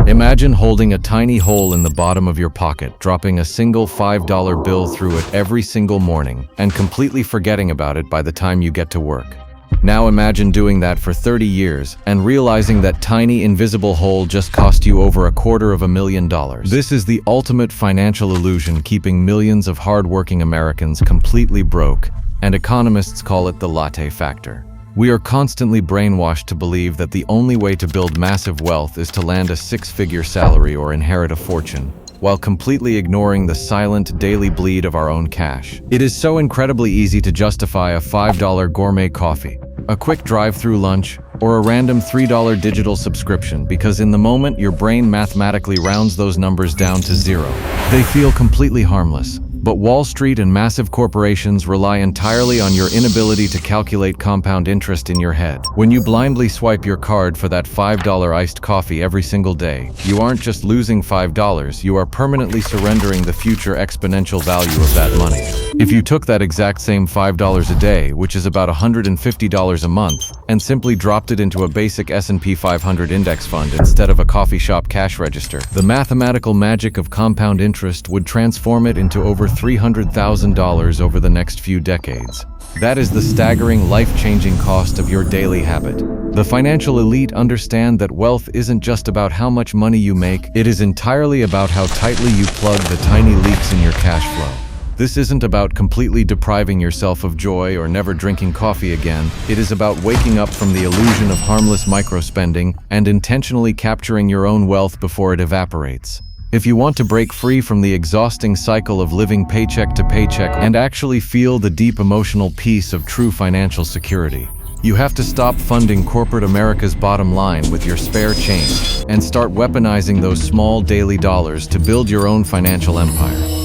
Imagine holding a tiny hole in the bottom of your pocket, dropping a single $5 bill through it every single morning, and completely forgetting about it by the time you get to work. Now imagine doing that for 30 years and realizing that tiny invisible hole just cost you over $250,000. This is the ultimate financial illusion, keeping millions of hardworking Americans completely broke, and economists call it the Latte Factor. We are constantly brainwashed to believe that the only way to build massive wealth is to land a six-figure salary or inherit a fortune, while completely ignoring the silent daily bleed of our own cash. It is so incredibly easy to justify a $5 gourmet coffee, a quick drive-through lunch, or a random $3 digital subscription, because in the moment your brain mathematically rounds those numbers down to zero. They feel completely harmless. But Wall Street and massive corporations rely entirely on your inability to calculate compound interest in your head. When you blindly swipe your card for that $5 iced coffee every single day, you aren't just losing $5, you are permanently surrendering the future exponential value of that money. If you took that exact same $5 a day, which is about $150 a month, and simply dropped it into a basic S&P 500 index fund instead of a coffee shop cash register, the mathematical magic of compound interest would transform it into over $300,000 over the next few decades. That is the staggering, life-changing cost of your daily habit. The financial elite understand that wealth isn't just about how much money you make, it is entirely about how tightly you plug the tiny leaks in your cash flow. This isn't about completely depriving yourself of joy or never drinking coffee again. It is about waking up from the illusion of harmless micro-spending and intentionally capturing your own wealth before it evaporates. If you want to break free from the exhausting cycle of living paycheck to paycheck and actually feel the deep emotional peace of true financial security, you have to stop funding corporate America's bottom line with your spare change and start weaponizing those small daily dollars to build your own financial empire.